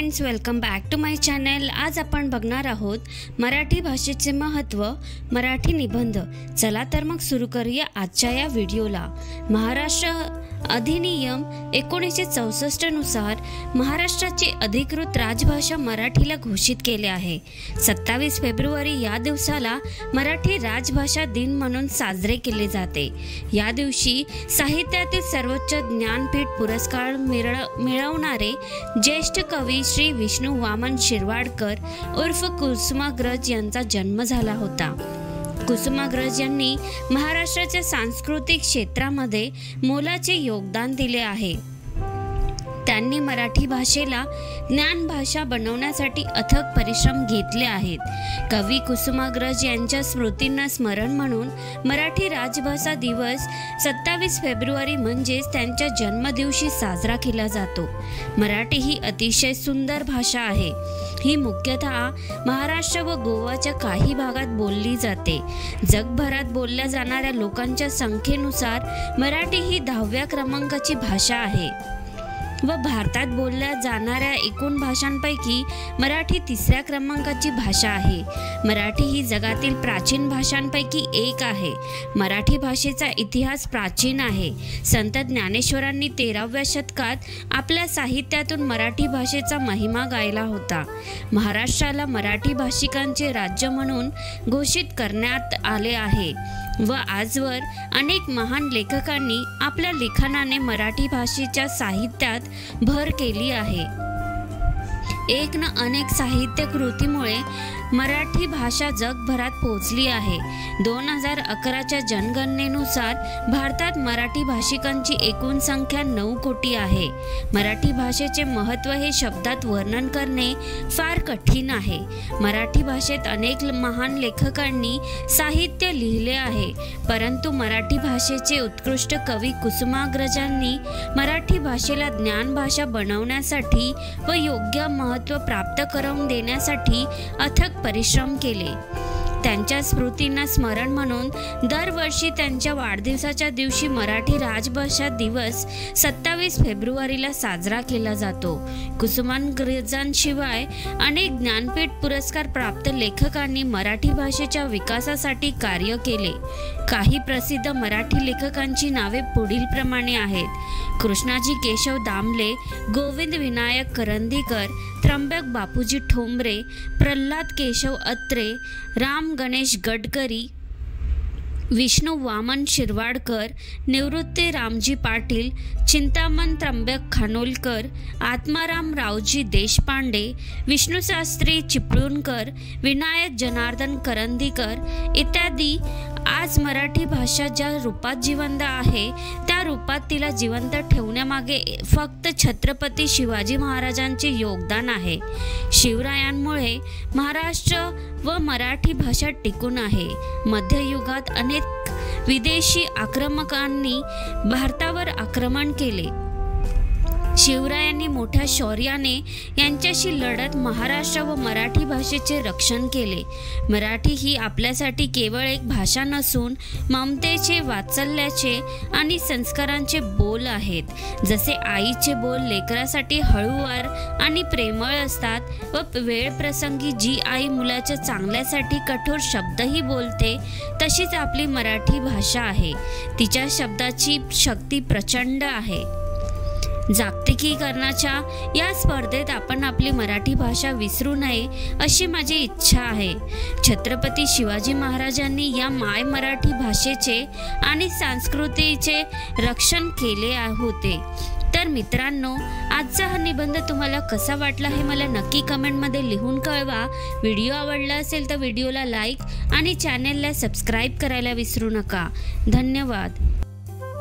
Friends, welcome back to my channel. आज आपण बघणार आहोत मराठी भाषेचे महत्त्व, मराठी निबंध। चला तर मग सुरू करूया आजच्या या व्हिडिओला। महाराष्ट्र अधिनियम 1964 नुसार महाराष्ट्राची अधिकृत राजभाषा मराठीला घोषित केले आहे। 27 फेब्रुवारी या दिवसाला मराठी राजभाषा दिन म्हणून साजरे केले जाते। या दिवशी साहित्यातील सर्वोच्च ज्ञानपीठ पुरस्कार मिळवणारे ज्येष्ठ कवी श्री विष्णू वामन शिरवाडकर उर्फ कुसुमाग्रज यांचा जन्म झाला होता। कुसुमाग्रज यांनी महाराष्ट्राच्या सांस्कृतिक क्षेत्रामध्ये मोलाचे योगदान दिले आहे। त्यांनी मराठी भाषेला ज्ञानभाषा बनवण्यासाठी अथक परिश्रम घेतले आहेत। कवी कुसुमाग्रज यांच्या स्मृतींना स्मरण म्हणून मराठी राजभाषा दिवस 27 फेब्रुवारी म्हणजेच त्यांच्या जन्मदिवशी साजरा केला जातो। मराठी ही अतिशय सुंदर भाषा आहे। ही मुख्यतः महाराष्ट्र व गोवाच्या काही भागात बोलली जाते। जगभरात बोलल्या जाणाऱ्या लोकांच्या संख्येनुसार मराठी ही 10व्या क्रमांकाची भाषा आहे व भारतात बोलल्या जाणाऱ्या एकूण भाषांपैकी मराठी 3ऱ्या क्रमांकाची भाषा आहे। मराठी ही जगातील प्राचीन भाषांपैकी एक आहे। मराठी भाषेचा इतिहास प्राचीन आहे। संत ज्ञानेश्वरांनी 13व्या शतकात आपल्या साहित्यातून मराठी भाषेचा महिमा गायला होता। महाराष्ट्राला मराठी भाषिकांचे राज्य म्हणून घोषित करण्यात आले आहे व आजवर अनेक महान लेखकांनी आपल्या लेखनाने मराठी भाषेच्या साहित्यात भर केली आहे। एक न अनेक साहित्य कृतीमुळे मराठी भाषा जगभरात पोहोचली आहे। 2011च्या जनगणनेनुसार भारतात मराठी भाषिकांची एकूण संख्या 9 कोटी आहे। मराठी भाषेचे महत्त्व हे शब्दात वर्णन करणे फार कठीण आहे। मराठी भाषेत अनेक महान लेखकांनी साहित्य लिहिले आहे, परंतु मराठी भाषेचे उत्कृष्ट कवी कुसुमाग्रजांनी मराठी भाषेला ज्ञानभाषा बनवण्यासाठी व योग्य महत्त्व प्राप्त करून देण्यासाठी अथक परिश्रम केले। त्यांच्या स्मृतींना स्मरण म्हणून दरवर्षी त्यांच्या वाढदिवसाच्या दिवशी मराठी राजभाषा दिवस 27 फेब्रुवारीला साजरा केला जातो। कुसुमाग्रजांशिवाय अनेक ज्ञानपीठ पुरस्कार प्राप्त लेखकांनी मराठी भाषेच्या विकासासाठी कार्य केले। काही प्रसिद्ध मराठी लेखकांची नावे पुढील प्रमाणे आहेत: कृष्णाजी केशव दामले, गोविंद विनायक करंदीकर, त्र्यंबक बापूजी ठोंबरे, प्रल्हाद केशव अत्रे, राम गणेश गडकरी, विष्णू वामन शिरवाडकर, निवृत्ती रामजी पाटील, चिंतामण त्र्यंबक खानोलकर, आत्माराम रावजी देशपांडे, विष्णुशास्त्री चिपळूणकर, विनायक जनार्दन करंदीकर इत्यादी। आज मराठी भाषा ज्या रूपात जिवंत आहे त्या रूपात तिला जिवंत ठेवण्यामागे फक्त छत्रपती शिवाजी महाराजांचे योगदान आहे। शिवरायांमुळे महाराष्ट्र व मराठी भाषा टिकून आहे। मध्ययुगात अनेक विदेशी आक्रमकांनी भारतावर आक्रमण केले। शिवरायांनी मोठ्या शौर्याने यांच्याशी लढत महाराष्ट्र व मराठी भाषेचे रक्षण केले। मराठी ही आपल्यासाठी केवळ एक भाषा नसून ममतेचे, वात्सल्याचे आणि संस्कारांचे बोल आहेत। जसे आईचे बोल लेकरासाठी हळूवार आणि प्रेमळ असतात व वेळ प्रसंगी जी आई मुलाच्या चांगल्यासाठी कठोर शब्दही बोलते, तशीच आपली मराठी भाषा आहे। तिच्या शब्दाची शक्ती प्रचंड आहे। जागतिकीकरणाच्या या स्पर्धेत आपण आपली मराठी भाषा विसरू नये अशी माझी इच्छा आहे। छत्रपती शिवाजी महाराजांनी या माय मराठी भाषेचे आणि संस्कृतीचे रक्षण केले होते। तर मित्रांनो, आजचा हा निबंध तुम्हाला कसा वाटला हे मला नक्की कमेंटमध्ये लिहून कळवा। व्हिडिओ आवडला असेल तर व्हिडिओला लाईक आणि चॅनेलला सबस्क्राईब करायला विसरू नका। धन्यवाद।